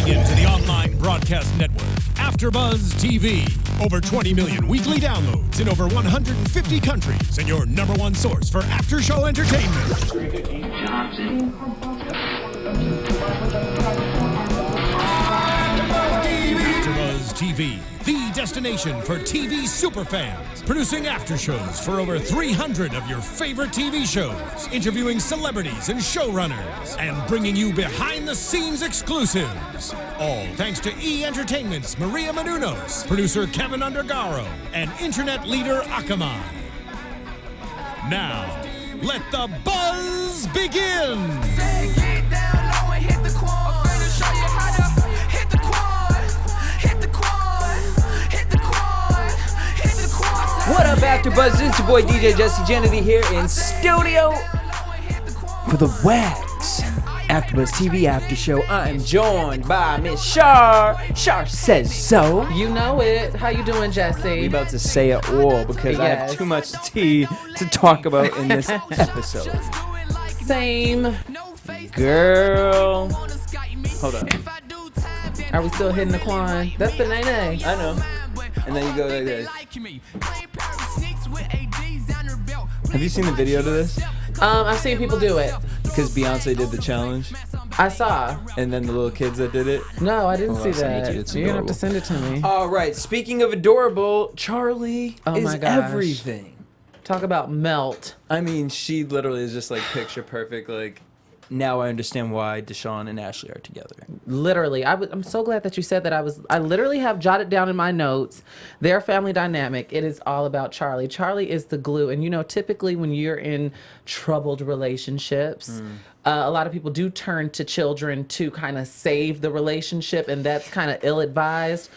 into the online broadcast network, AFTERBUZZ TV. Over 20 million weekly downloads in over 150 countries, and your #1 source for after-show entertainment. AFTERBUZZ TV, the destination for TV superfans. Producing aftershows for over 300 of your favorite TV shows. Interviewing celebrities and showrunners. And bringing you behind-the-scenes exclusives. All thanks to E! Entertainment's Maria Menounos, producer Kevin Undergaro, and internet leader Akamai. Now, let the buzz begin! What up, AfterBuzz? It's your boy DJ Jesse Janedy here in studio for the WAGS AfterBuzz TV After Show. I'm joined by Miss Shar. Shar says so. You know it. How you doing, Jesse? We about to say it all because I have too much tea to talk about in this episode. Same. Girl. Hold on. Are we still hitting the quan? That's the nay-nay. I know. And then you go like this. Have you seen the video to this? I've seen people do it. Because Beyonce did the challenge. I saw. And then the little kids that did it. No, I didn't see that. It's You're gonna have to send it to me. All right. Speaking of adorable, Charlie is my gosh. everything. Talk about melt. I mean, she literally is just like picture perfect. Like, now I understand why Deshawn and Ashley are together. Literally, I'm so glad that you said that. I literally have jotted down in my notes their family dynamic. It is all about Charlie. Charlie is the glue, and you know, typically when you're in troubled relationships, a lot of people do turn to children to kind of save the relationship, and that's kind of ill-advised.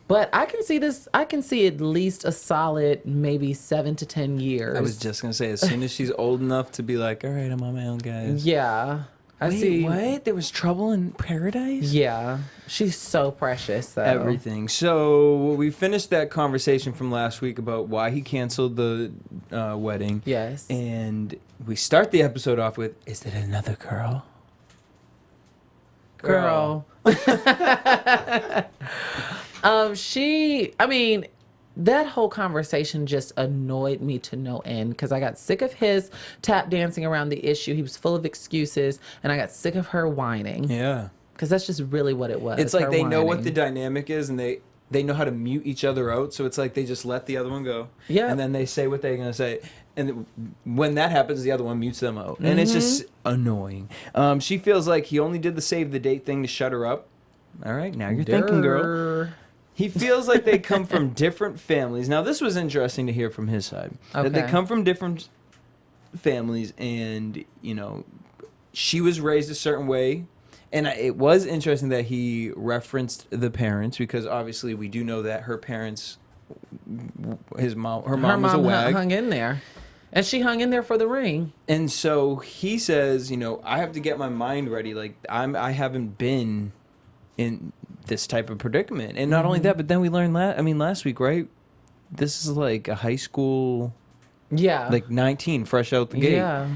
But I can see this. I can see at least a solid maybe 7 to 10 years. I was just gonna say, as soon as she's old enough to be like, all right, I'm on my own, guys. Yeah. I see. What? There was trouble in paradise? Yeah. She's so precious, though. Everything. So we finished that conversation from last week about why he canceled the wedding. Yes. And we start the episode off with, is it another girl? Girl. I mean, that whole conversation just annoyed me to no end because I got sick of his tap dancing around the issue. He was full of excuses, and I got sick of her whining. Yeah. Because that's just really what it was. It's like they know what whining. the dynamic is, and they know how to mute each other out. So it's like they just let the other one go. Yeah. And then they say what they're going to say. And when that happens, the other one mutes them out. And it's just annoying. She feels like he only did the save the date thing to shut her up. All right, now you're thinking, girl. He feels like they come from different families. Now, this was interesting to hear from his side. Okay. That they come from different families, and, you know, she was raised a certain way. And it was interesting that he referenced the parents, because obviously we do know that her parents, her mom was a WAG. Hung in there. And she hung in there for the ring. And so he says, you know, I have to get my mind ready. Like, I haven't been in this type of predicament. And not only that, but then we learned last week, right? This is like a high school, like 19, fresh out the gate. Yeah.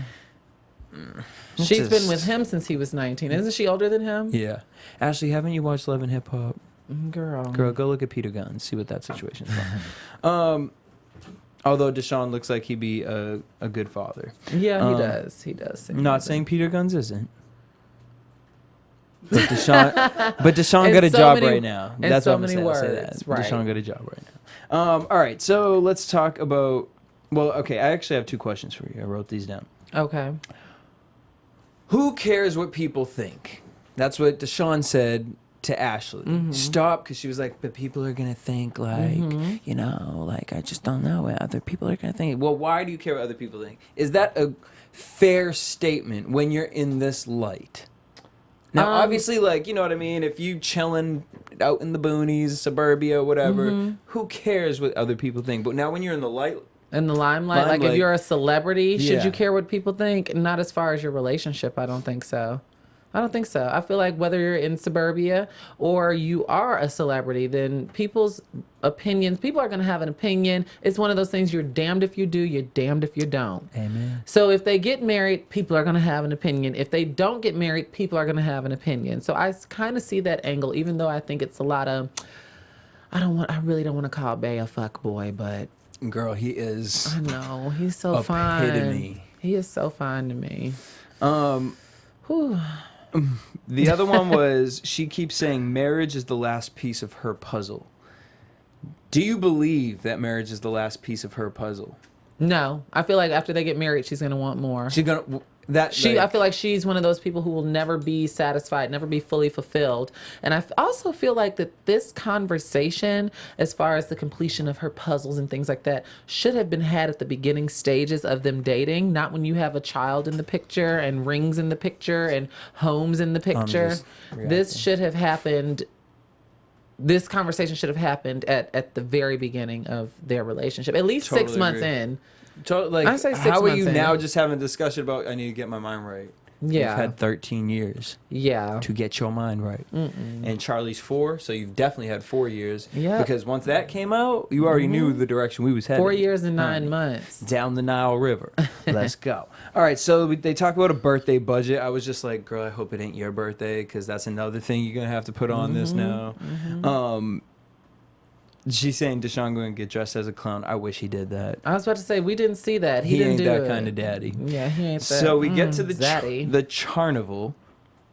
She's been with him since he was 19. Isn't she older than him? Yeah. Ashley, haven't you watched Love and Hip Hop? Girl, go look at Peter Gunn, see what that situation is like. Although Deshawn looks like he'd be a good father. Yeah, he does. He does. Not saying Peter Gunn's isn't. But Deshawn got a job right now. That's what I'm saying. I'll say that. Right. Deshawn got a job right now. All right, so let's talk about. Well, okay, I actually have 2 questions for you. I wrote these down. Okay. Who cares what people think? That's what Deshawn said to Ashley. Stop, because she was like, but people are gonna think like, you know, like, I just don't know what other people are gonna think. Well, why do you care what other people think? Is that a fair statement when you're in this light? Now, obviously, like, you know what I mean? If you chilling out in the boonies, suburbia, whatever, who cares what other people think? But now when you're in the light... In the limelight, like if you're a celebrity, should Yeah. you care what people think? Not as far as your relationship, I don't think so. I don't think so. I feel like whether you're in suburbia or you are a celebrity, then people's opinions, people are going to have an opinion. It's one of those things, you're damned if you do, you're damned if you don't. Amen. So if they get married, people are going to have an opinion. If they don't get married, people are going to have an opinion. So I kind of see that angle, even though I think it's a lot of, I really don't want to call Bay a fuck boy, but. Girl, he is. I know. He's so fine. He is so fine to me. Whew. The other one was, she keeps saying marriage is the last piece of her puzzle. Do you believe that marriage is the last piece of her puzzle? No. I feel like after they get married, she's going to want more. She's going to... I feel like she's one of those people who will never be satisfied, never be fully fulfilled. And I also feel like that this conversation, as far as the completion of her puzzles and things like that, should have been had at the beginning stages of them dating, not when you have a child in the picture and rings in the picture and homes in the picture. This should have happened. This conversation should have happened at the very beginning of their relationship, at least Totally 6 months agree. in. Like, I say 6 how are months you in. now just having a discussion about, I need to get my mind right? Yeah. You've had 13 years to get your mind right. And Charlie's 4, so you've definitely had 4 years. Yeah. Because once that came out, you already knew the direction we was headed. 4 years and 9 months. Down the Nile River. Let's go. All right, so they talk about a birthday budget. I was just like, girl, I hope it ain't your birthday, because that's another thing you're going to have to put on this now. She's saying Deshawn going to get dressed as a clown. I wish he did that. I was about to say, we didn't see that. He didn't ain't do that it. kind of daddy. Yeah, he ain't that. So we get to the zaddy. the Charnival,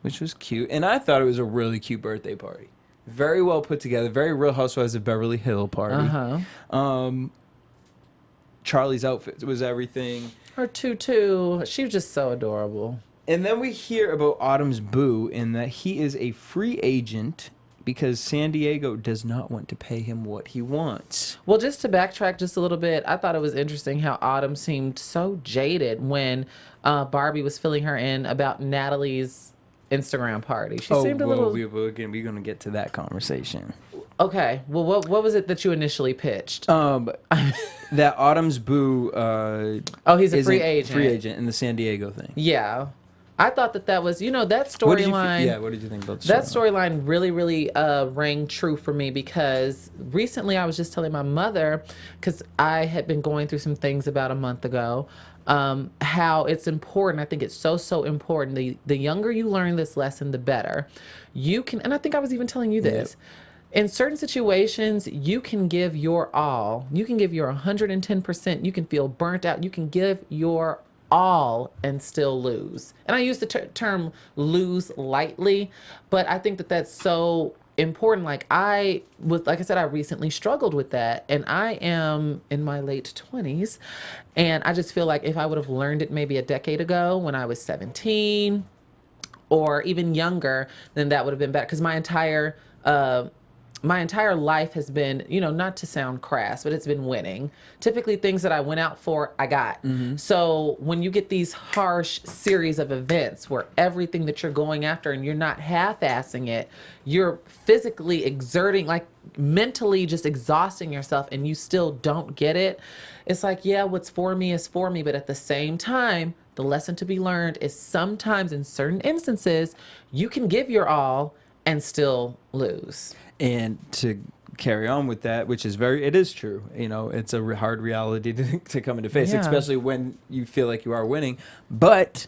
which was cute. And I thought it was a really cute birthday party. Very well put together. Very Real Housewives of Beverly Hills party. Charlie's outfit was everything. Her tutu, she was just so adorable. And then we hear about Autumn's boo in that he is a free agent because San Diego does not want to pay him what he wants. Well, just to backtrack just a little bit, I thought it was interesting how Autumn seemed so jaded when Barbie was filling her in about Natalie's Instagram party. She seemed a little... We're going to get to that conversation. Okay. Well, what was it that you initially pitched? That Autumn's boo... he's a free agent. Free agent in the San Diego thing. Yeah. I thought that was, that storyline. What did you think about that storyline? Really, really rang true for me because recently I was just telling my mother, because I had been going through some things about a month ago, how it's important. I think it's so important. The younger you learn this lesson, the better. You can, and I think I was even telling you this. In certain situations, you can give your all. You can give your 110%. You can feel burnt out. You can give your all and still lose. And I use the term lose lightly, but I think that that's so important. Like I said, I recently struggled with that, and I am in my late 20s, and I just feel like if I would have learned it maybe a decade ago when I was 17 or even younger, then that would have been better. Because my entire life has been, not to sound crass, but it's been winning. Typically things that I went out for, I got. So when you get these harsh series of events where everything that you're going after and you're not half-assing it, you're physically exerting, like mentally just exhausting yourself, and you still don't get it. It's like, yeah, what's for me is for me. But at the same time, the lesson to be learned is sometimes in certain instances, you can give your all and still lose. And to carry on with that, which is it is true. It's a hard reality to come into face, especially when you feel like you are winning. But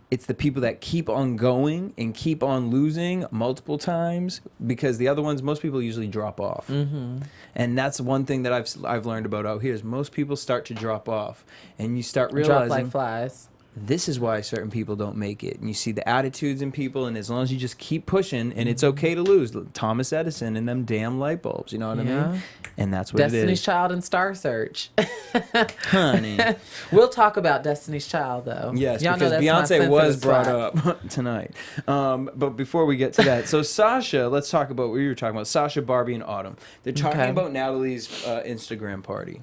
it's the people that keep on going and keep on losing multiple times, because the other ones, most people usually drop off. And that's one thing that I've learned about out here is most people start to drop off, and you start realizing drop like flies. This is why certain people don't make it. And you see the attitudes in people, and as long as you just keep pushing, and it's okay to lose. Thomas Edison and them damn light bulbs, you know what I mean? And that's what Destiny's it is. Child and Star Search. Honey. We'll talk about Destiny's Child, though. Yes, Y'all because know that's Beyonce my was sensitive brought spot. up tonight. But before we get to that, so Sasha, let's talk about what you were talking about. Sasha, Barbie, and Autumn. They're talking about Natalie's Instagram party.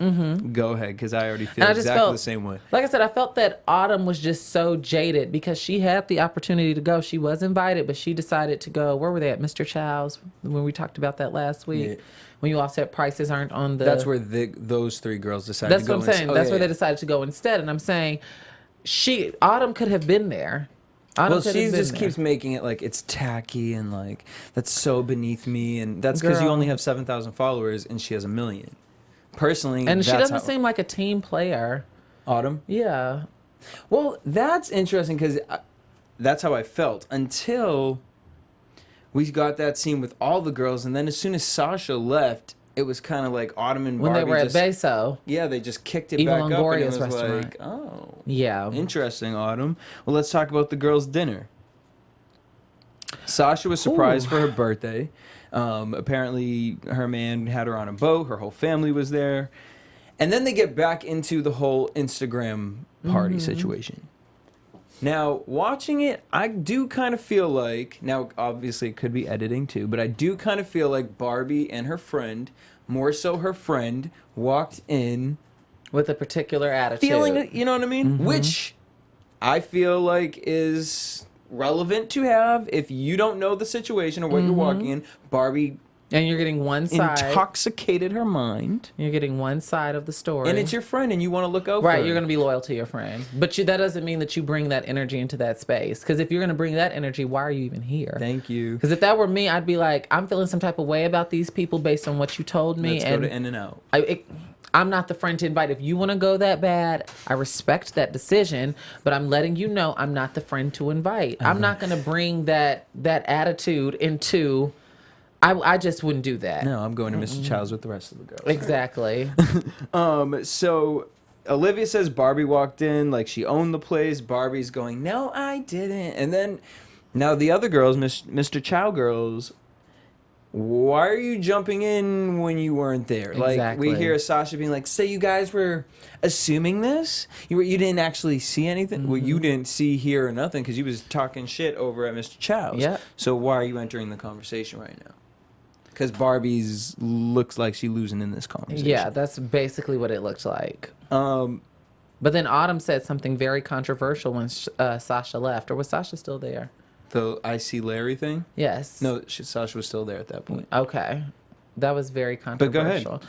Go ahead, because I already feel exactly the same way. Like I said, I felt that Autumn was just so jaded because she had the opportunity to go. She was invited, but she decided to go. Where were they at? Mr. Chow's, when we talked about that last week. Yeah. When you all said prices aren't on the... That's where those three girls decided to go. That's what I'm saying. That's where they decided to go instead. And I'm saying Autumn could have been there Autumn Well, could she have been just there. keeps making it like it's tacky and like that's so beneath me, and that's because you Girl. only have 7,000 followers and she has 1 million. Personally, And she that's doesn't seem like a team player. Autumn. Yeah. Well, that's interesting because that's how I felt until we got that scene with all the girls, and then as soon as Sasha left, it was kind of like Autumn and When Barbie they were at just, Beso. yeah, they just kicked it Evil back up, and it Longoria's was restaurant. like, oh, Yeah. interesting, Autumn. Well, let's talk about the girls' dinner. Sasha was surprised for her birthday. Apparently, her man had her on a boat. Her whole family was there. And then they get back into the whole Instagram party situation. Now, watching it, I do kind of feel like, now obviously it could be editing too, but I do kind of feel like Barbie and her friend, more so her friend, walked in With a particular attitude. feeling, you know what I mean? Which I feel like is relevant to have if you don't know the situation or what you're walking in. Barbie And you're getting one side. intoxicated her mind, You're getting one side of the story. and it's your friend, and you want to look out for Right, her. you're going to be loyal to your friend. But that doesn't mean that you bring that energy into that space. Because if you're going to bring that energy, why are you even here? Thank you. Because if that were me, I'd be like, I'm feeling some type of way about these people based on what you told me. Let's go to In-N-Out. I'm not the friend to invite. If you want to go that bad, I respect that decision, but I'm letting you know I'm not the friend to invite. I'm not going to bring that attitude into... I just wouldn't do that. No, I'm going to Mr. Child's with the rest of the girls. Exactly. So Olivia says Barbie walked in like she owned the place. Barbie's going, no, I didn't. And then now the other girls, Mr. Chow girls, why are you jumping in when you weren't there? Like Exactly. we hear Sasha being like, so you guys were assuming this? You didn't actually see anything? Well, you didn't see, hear, or nothing because you was talking shit over at Mr. Chow's. Yep. So why are you entering the conversation right now? Because Barbie's looks like she's losing in this conversation. Yeah, that's basically what it looked like. But then Autumn said something very controversial when Sasha left. Or was Sasha still there? The I see Larry thing? Yes. No, Sasha was still there at that point. Okay. That was very But go ahead. controversial.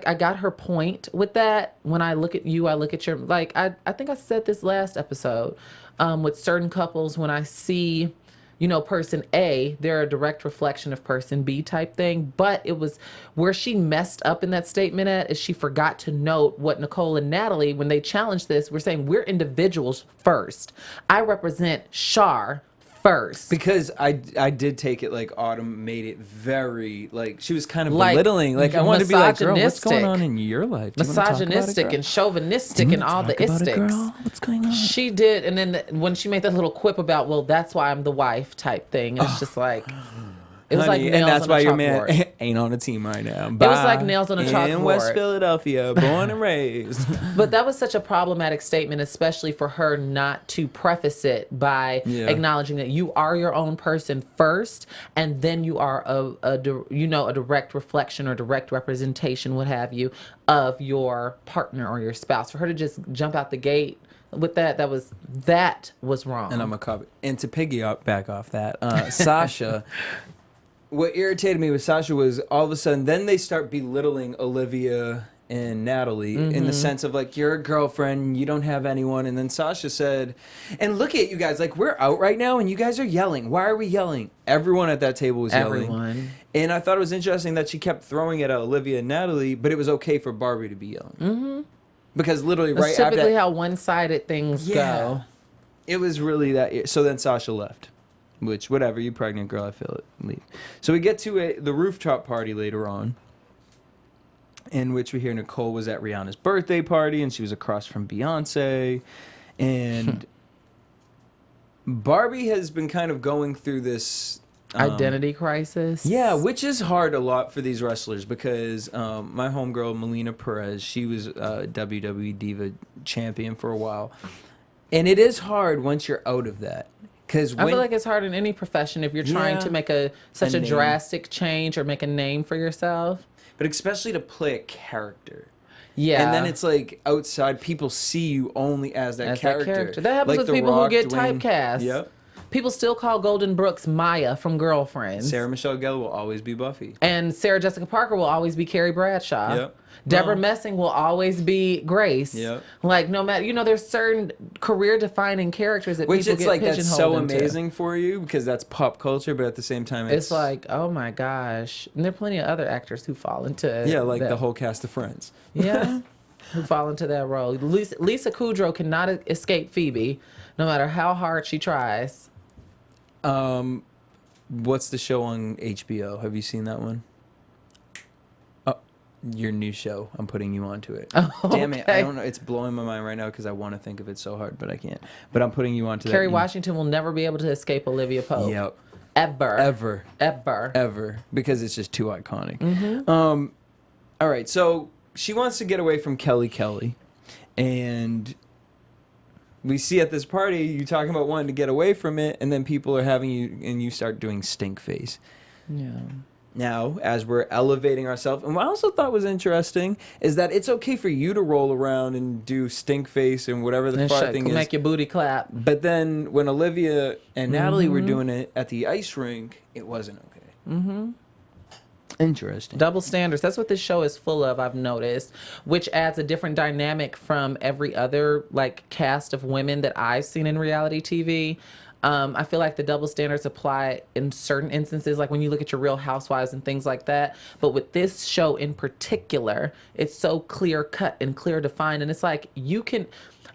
I got her point with that. When I look at you, I look at your, like, I think I said this last episode, with certain couples, when I see, person A, they're a direct reflection of person B type thing. But it was where she messed up in that statement is she forgot to note what Nicole and Natalie, when they challenged this, were saying we're individuals first. I represent Shar first. Because I did take it like Autumn made it very, like, she was kind of Like, belittling. Like, I wanted to be like, girl, what's going misogynistic. on in your life? Do you wanna talk about it, Misogynistic girl? and chauvinistic Do you and wanna all the talk about it, istics. girl? What's going on? She did, and then when she made that little quip about, well, that's why I'm the wife type thing, and it's just like, it was Honey, like nails and that's on why a your man chalkboard. ain't on a team right now. It was like nails on a In chalkboard. West Philadelphia, born and raised. But that was such a problematic statement, especially for her not to preface it by Yeah. acknowledging that you are your own person first, and then you are a direct reflection or direct representation, what have you, of your partner or your spouse. For her to just jump out the gate with that was wrong. And I'm a copy. And to piggyback off that, Sasha, what irritated me with Sasha was all of a sudden, then they start belittling Olivia and Natalie in the sense of like, you're a girlfriend, you don't have anyone. And then Sasha said, and look at you guys, like we're out right now and you guys are yelling. Why are we yelling? Everyone at that table was yelling. Everyone. And I thought it was interesting that she kept throwing it at Olivia and Natalie, but it was okay for Barbie to be yelling. Mm-hmm. Because literally That's right after typically that, how one-sided things go. it was really that. So then Sasha left, which whatever, you pregnant girl, I feel it. Leave. So we get to the rooftop party later on, in which we hear Nicole was at Rihanna's birthday party and she was across from Beyonce, and Barbie has been kind of going through this Identity crisis. yeah, which is hard a lot for these wrestlers because my homegirl Melina Perez, she was WWE Diva champion for a while, and it is hard once you're out of that. Because I feel like it's hard in any profession if you're trying Yeah. to make such A a name. drastic change or make a name for yourself. but especially to play a character. Yeah. And then it's like outside, people see you only as that As that character. character. That happens with The people who Rock, get Dwayne. typecast. Yep. People still call Golden Brooks Maya from Girlfriends. Sarah Michelle Gellar will always be Buffy. And Sarah Jessica Parker will always be Carrie Bradshaw. Yep. Deborah Messing will always be Grace. Yep. Like, no matter, there's certain career-defining characters that Which people it's get like, pigeonholed that's so into. amazing for you because that's pop culture, but at the same time, It's like, oh my gosh. And there are plenty of other actors who fall into like that. the whole cast of Friends. Yeah. Who fall into that role. Lisa Kudrow cannot escape Phoebe, no matter how hard she tries. What's the show on HBO? Have you seen that one? Oh, your new show. I'm putting you onto it. Oh, Damn it. okay. I don't know. It's blowing my mind right now because I want to think of it so hard, but I can't. But I'm putting you onto that. Kerry Washington will never be able to escape Olivia Pope. Yep. Ever. Because it's just too iconic. Mm-hmm. All right. So she wants to get away from Kelly. And we see at this party, you talking about wanting to get away from it, and then people are having you, and you start doing stink face. Yeah. Now, as we're elevating ourselves, and what I also thought was interesting is that it's okay for you to roll around and do stink face and whatever the fart thing is. Make your booty clap. But then when Olivia and Natalie were doing it at the ice rink, it wasn't okay. Mm-hmm. Interesting. Double standards. That's what this show is full of, I've noticed, which adds a different dynamic from every other cast of women that I've seen in reality TV. I feel like the double standards apply in certain instances, like when you look at your Real Housewives and things like that. But with this show in particular, it's so clear cut and clear defined. And it's like I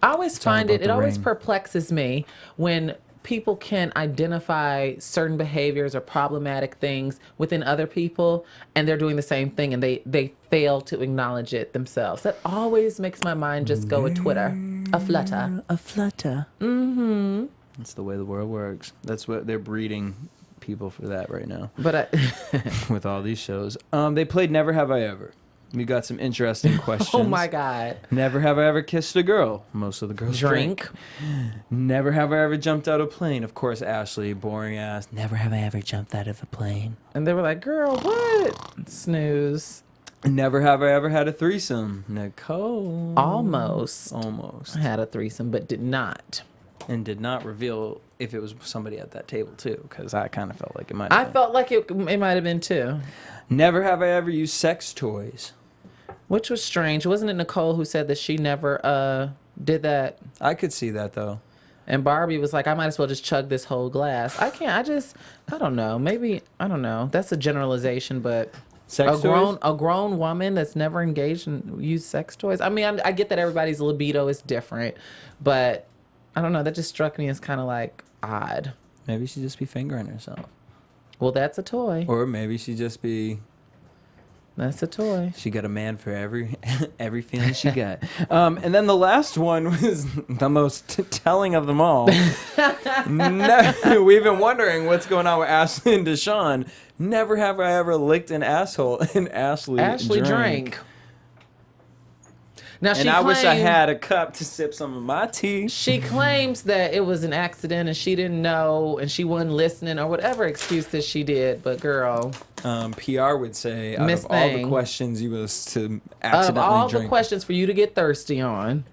always find it always perplexes me when people can identify certain behaviors or problematic things within other people and they're doing the same thing and they fail to acknowledge it themselves. That always makes my mind just go a twitter, a flutter. Mm-hmm. That's the way the world works. That's what they're breeding people for that right now. But with all these shows. They played Never Have I Ever. We got some interesting questions. Oh my God. Never have I ever kissed a girl. Most of the girls drink. Never have I ever jumped out of a plane. Of course, Ashley, boring ass. Never have I ever jumped out of a plane. And they were like, girl, what? Snooze. Never have I ever had a threesome. Nicole. Almost. Almost. I had a threesome, but did not. And did not reveal if it was somebody at that table, too, because I kind of felt like it might I have been. felt like it might have been too. Never have I ever used sex toys. Which was strange. Wasn't it Nicole who said that she never did that? I could see that, though. And Barbie was like, I might as well just chug this whole glass. I don't know. Maybe, I don't know. That's a generalization, but Sex toys? A grown woman that's never engaged in use sex toys. I mean, I get that everybody's libido is different, but I don't know. That just struck me as kind of like odd. Maybe she'd just be fingering herself. Well, that's a toy. Or maybe she'd just be... That's a toy. She got a man for every feeling she got. And then the last one was the most telling of them all. We've been wondering what's going on with Ashley and Deshawn. Never have I ever licked an asshole, and Ashley drank. Now, and I wish I had a cup to sip some of my tea. She claims that it was an accident and she didn't know and she wasn't listening or whatever excuse that she did. But girl, PR would say out of all the questions you was to accidentally of all drink. the questions for you to get thirsty on,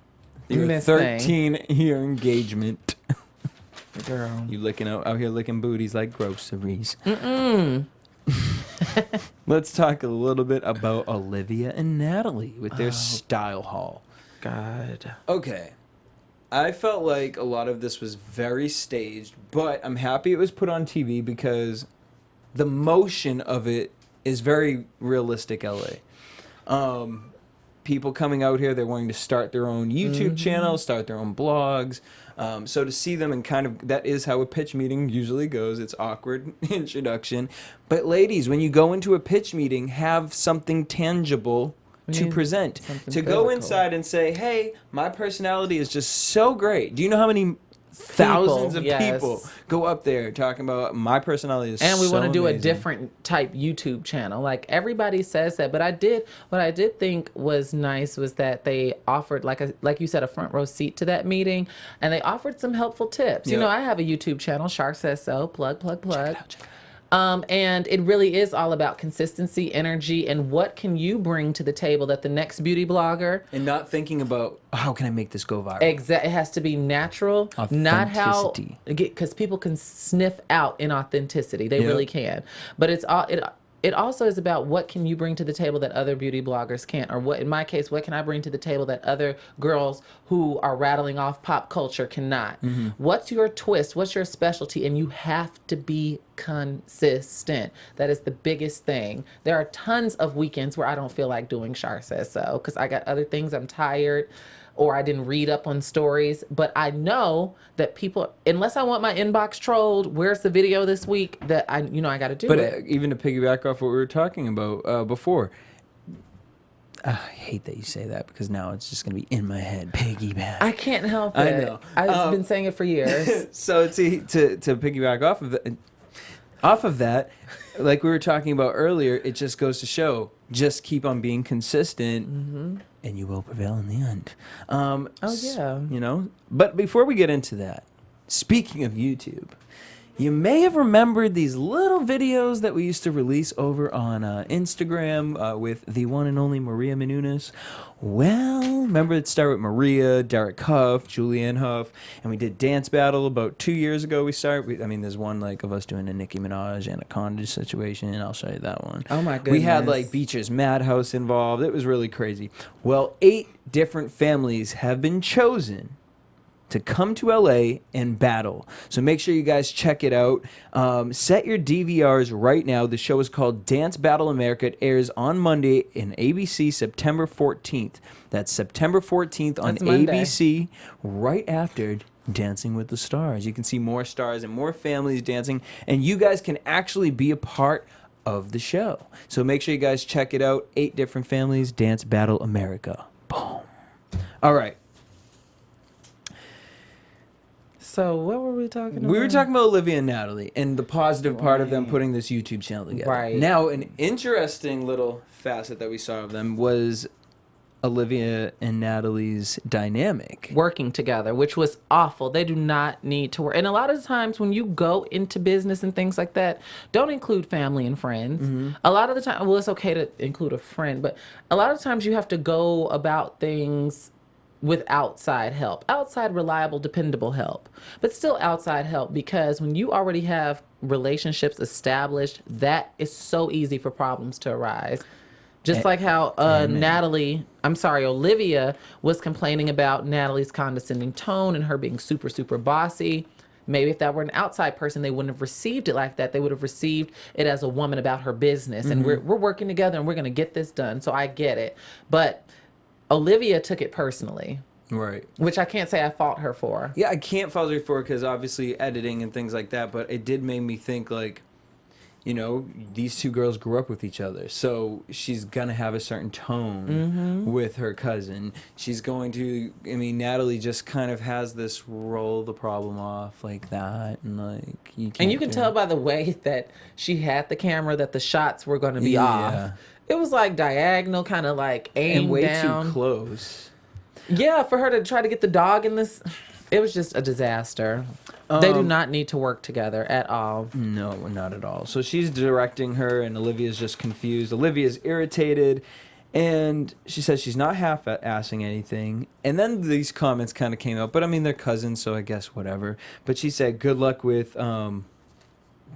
your 13-year engagement. Girl, You out here licking booties like groceries. Let's talk a little bit about Olivia and Natalie with their style haul. God. Okay. I felt like a lot of this was very staged, but I'm happy it was put on TV because the motion of it is very realistic LA. People coming out here, they're wanting to start their own YouTube channel, start their own blogs. So to see them and kind of, that is how a pitch meeting usually goes. It's awkward introduction. But ladies, when you go into a pitch meeting, have something tangible to present. To go inside and say, hey, my personality is just so great. Do you know how many thousands of people go up there talking about my personality is and we so want to do amazing. a different type YouTube channel. Like everybody says that, but what I did think was nice was that they offered like you said, a front row seat to that meeting, and they offered some helpful tips. Yep. You know, I have a YouTube channel, Shar Says So, plug. Check it out. And it really is all about consistency, energy, and what can you bring to the table that the next beauty blogger. And not thinking about how can I make this go viral. Exactly. It has to be natural, not how, because people can sniff out inauthenticity. They really can. But it also is about what can you bring to the table that other beauty bloggers can't, or what, in my case, what can I bring to the table that other girls who are rattling off pop culture cannot? What's your twist? What's your specialty? And you have to be consistent. That is the biggest thing. There are tons of weekends where I don't feel like doing Shar Says So because I got other things. I'm tired, or I didn't read up on stories. But I know that people, unless I want my inbox trolled, where's the video this week, that I got to do it. But even to piggyback off what we were talking about before, I hate that you say that because now it's just going to be in my head. Piggyback. I can't help it. I know. I've been saying it for years. So to piggyback off of that, like we were talking about earlier, it just goes to show, just keep on being consistent and you will prevail in the end. But before we get into that, speaking of YouTube, you may have remembered these little videos that we used to release over on Instagram with the one and only Maria Menounos. Well, remember it started with Maria, Derek Huff, Julianne Huff, and we did Dance Battle about 2 years ago. There's one like of us doing a Nicki Minaj Anaconda situation, and I'll show you that one. Oh my goodness. We had like Beecher's Madhouse involved. It was really crazy. Well, 8 different families have been chosen to come to LA and battle. So make sure you guys check it out. Set your DVRs right now. The show is called Dance Battle America. It airs on Monday in ABC September 14th. That's September 14th on ABC, right after Dancing with the Stars. You can see more stars and more families dancing, and you guys can actually be a part of the show. So make sure you guys check it out. 8 different families, Dance Battle America. Boom. All right. So what were we talking about? We were talking about Olivia and Natalie and the positive part of them putting this YouTube channel together. Right. Now, an interesting little facet that we saw of them was Olivia and Natalie's dynamic. Working together, which was awful. They do not need to work. And a lot of times when you go into business and things like that, don't include family and friends. A lot of the time, well, it's okay to include a friend, but a lot of times you have to go about things with outside help, outside reliable, dependable help, but still outside help, because when you already have relationships established, that is so easy for problems to arise. Just like how Olivia was complaining about Natalie's condescending tone and her being super, super bossy. Maybe if that were an outside person, they wouldn't have received it like that. They would have received it as a woman about her business. And we're working together and we're going to get this done. So I get it. But Olivia took it personally. Right. Which I can't say I fault her for. Yeah, I can't fault her for it because obviously editing and things like that. But it did make me think like, these two girls grew up with each other. So she's going to have a certain tone with her cousin. She's going to, Natalie just kind of has this roll the problem off like that. And like, you can tell by the way that she had the camera that the shots were going to be off. It was like diagonal, kind of like aimed and way down. Too close. Yeah, for her to try to get the dog in this, it was just a disaster. They do not need to work together at all. No, not at all. So she's directing her, and Olivia's just confused. Olivia's irritated, and she says she's not half-assing anything. And then these comments kind of came out. But, they're cousins, so I guess whatever. But she said, good luck with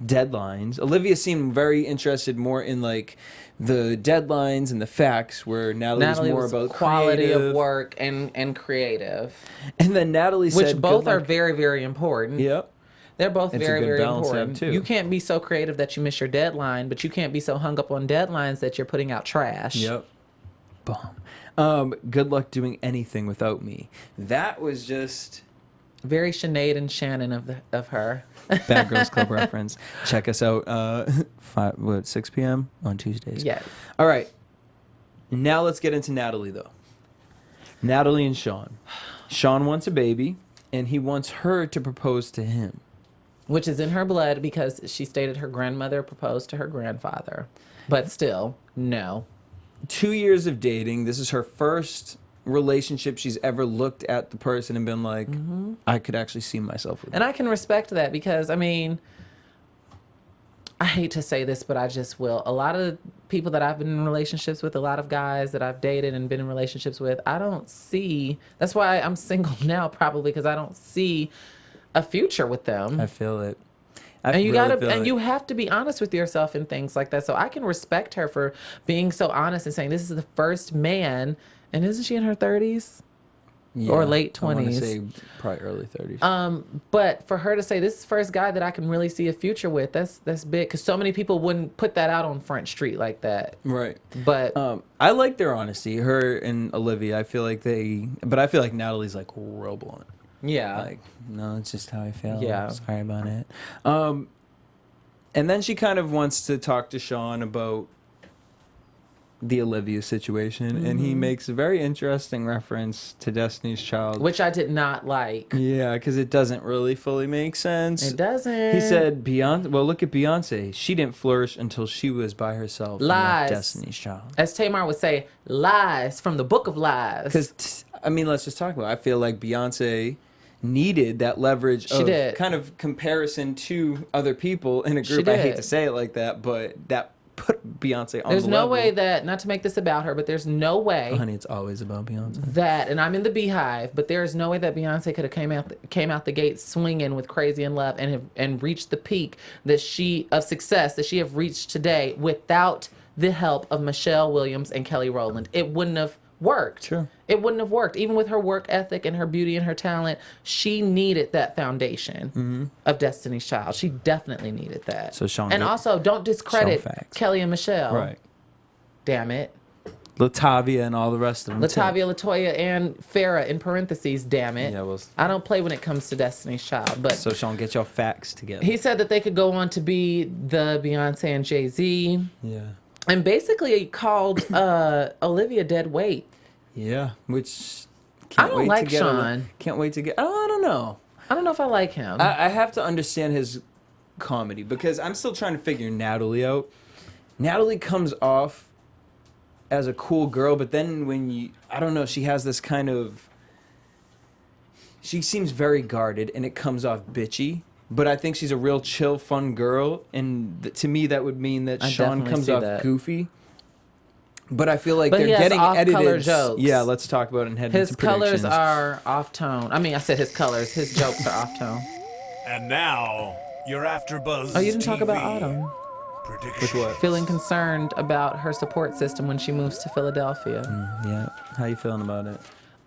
deadlines. Olivia seemed very interested more in, like, the deadlines and the facts, where Natalie was more about quality creative. of work and creative. And then Natalie said, which both are very, very important. Yep. They're both very, very important. Too. You can't be so creative that you miss your deadline, but you can't be so hung up on deadlines that you're putting out trash. Yep. Boom. Good luck doing anything without me. That was just very Sinead and Shannon of her. Bad Girls Club reference. Check us out 6 p.m. on Tuesdays. Yes. All right. Now let's get into Natalie, though. Natalie and Shawn. Shawn wants a baby, and he wants her to propose to him. Which is in her blood because she stated her grandmother proposed to her grandfather. But still, no. 2 years of dating. This is her first relationship she's ever looked at the person and been like, I could actually see myself with and I can respect that because I hate to say this, but I just will. A lot of people that I've been in relationships with, a lot of guys that I've dated and been in relationships with, I don't see. That's why I'm single now, probably, because I don't see a future with them. I feel it. And you have to be honest with yourself and things like that. So I can respect her for being so honest and saying this is the first man. And isn't she in her 30s? Yeah, or late 20s. I want to say probably early 30s. But for her to say this is the first guy that I can really see a future with, that's big, because so many people wouldn't put that out on Front Street like that. Right. But I like their honesty. Her and Olivia, I feel like Natalie's like real blunt. Yeah. Like, no, it's just how I feel. Yeah. Sorry about it. And then she kind of wants to talk to Shawn about the Olivia situation, and he makes a very interesting reference to Destiny's Child, which I did not like. Yeah, because it doesn't really fully make sense. It doesn't. He said, "Beyonce. Well, look at Beyonce. She didn't flourish until she was by herself. Lies. Destiny's Child." As Tamar would say, lies from the book of lies. Because I mean, let's just talk about it. I feel like Beyonce needed that leverage of kind of comparison to other people in a group. I hate to say it like that, but that put Beyonce on there's the no level. way that, not to make this about her, but there's no way. Honey, it's always about Beyonce. That, and I'm in the Beehive, but there is no way that Beyonce could have came out the gate swinging with Crazy in Love and reached the peak of success that she have reached today without the help of Michelle Williams and Kelly Rowland. It wouldn't have worked. Sure. It wouldn't have worked. Even with her work ethic and her beauty and her talent, she needed that foundation of Destiny's Child. She definitely needed that. So Shawn, and also, don't discredit Kelly and Michelle. Right. Damn it. Latavia and all the rest of them. Latavia, Latoya, and Farrah in parentheses, damn it. Yeah, well, I don't play when it comes to Destiny's Child. But so Shawn, get your facts together. He said that they could go on to be the Beyonce and Jay-Z. Yeah. And basically called Olivia dead weight. Yeah, which I don't like Shawn. Can't wait to get. Oh, I don't know. I don't know if I like him. I have to understand his comedy because I'm still trying to figure Natalie out. Natalie comes off as a cool girl, but then I don't know, she has this kind of. She seems very guarded, and it comes off bitchy. But I think she's a real chill, fun girl, and to me that would mean that Shawn comes off goofy. But I feel like they're getting edited. Jokes. Yeah, let's talk about it and head his into predictions. His colors are off tone. I mean, I said his colors. His jokes are off tone. And now, your AFTERBUZZ Oh, you didn't TV talk about Autumn. With what? Feeling concerned about her support system when she moves to Philadelphia. Yeah. How you feeling about it?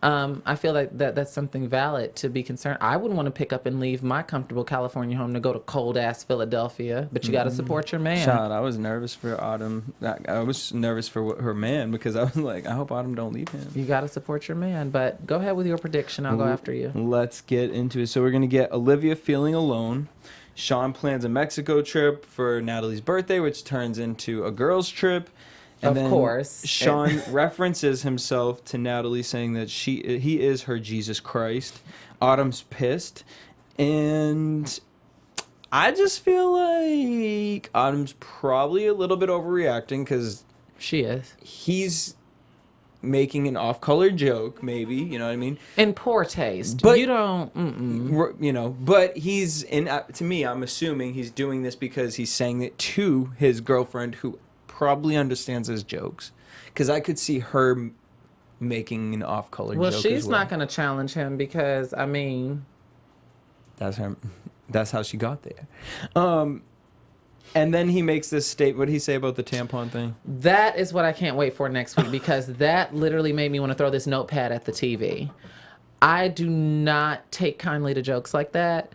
I feel like that's something valid to be concerned. I wouldn't want to pick up and leave my comfortable California home to go to cold ass Philadelphia, but you got to support your man. Shawn, I was nervous for Autumn. I was nervous for her man because I was like, I hope Autumn don't leave him. You got to support your man, but go ahead with your prediction. I'll go after you. Let's get into it. So we're going to get Olivia feeling alone. Shawn plans a Mexico trip for Natalie's birthday, which turns into a girls' trip. And of course. Shawn references himself to Natalie, saying that he is her Jesus Christ. Autumn's pissed. And I just feel like Autumn's probably a little bit overreacting because she is. He's making an off-color joke, maybe, you know what I mean? In poor taste. But you don't, you know, but he's to me, I'm assuming he's doing this because he's saying it to his girlfriend who probably understands his jokes, because I could see her making an off-color joke. Well, she's not going to challenge him because, I mean, that's her. That's how she got there. And then he makes this statement. What did he say about the tampon thing? That is what I can't wait for next week, because that literally made me want to throw this notepad at the TV. I do not take kindly to jokes like that.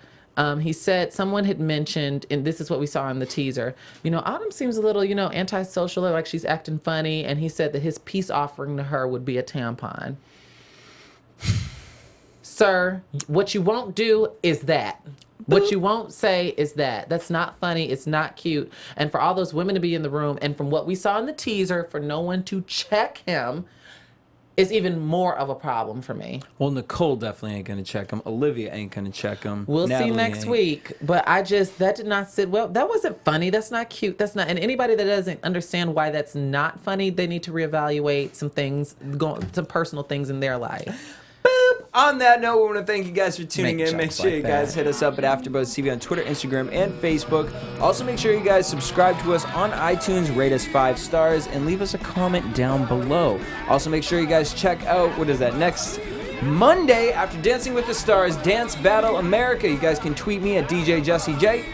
He said someone had mentioned, and this is what we saw in the teaser, Autumn seems a little, antisocial, like she's acting funny. And he said that his peace offering to her would be a tampon. Sir, what you won't do is that. What you won't say is that. That's not funny. It's not cute. And for all those women to be in the room, and from what we saw in the teaser, for no one to check him, is even more of a problem for me. Well, Nicole definitely ain't going to check him. Olivia ain't going to check him. We'll see next week. But that did not sit well. That wasn't funny. That's not cute. That's not. And anybody that doesn't understand why that's not funny, they need to reevaluate some things, some personal things in their life. Boop. On that note, we want to thank you guys for tuning Make in. Make jokes sure like you guys that. hit us up at AfterBuzz TV on Twitter, Instagram, and Facebook. Also, make sure you guys subscribe to us on iTunes, rate us 5 stars, and leave us a comment down below. Also, make sure you guys check out, what is that, next Monday, after Dancing with the Stars, Dance Battle America. You guys can tweet me at DJ Jesse J.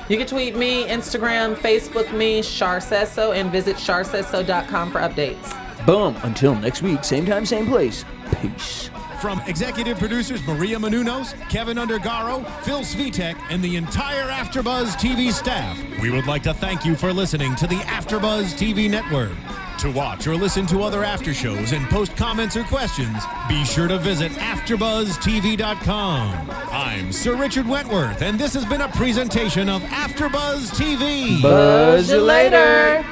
You can tweet me, Instagram, Facebook me, Shar Says So, and visit sharsaysso.com for updates. Boom. Until next week, same time, same place. Peace. From executive producers Maria Menounos, Kevin Undergaro, Phil Svitek, and the entire AfterBuzz TV staff, we would like to thank you for listening to the AfterBuzz TV network. To watch or listen to other after shows and post comments or questions, be sure to visit AfterBuzzTV.com. I'm Sir Richard Wentworth, and this has been a presentation of AfterBuzz TV. Buzz you later.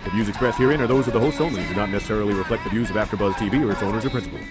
The views expressed herein are those of the hosts only and do not necessarily reflect the views of AfterBuzz TV or its owners or principals.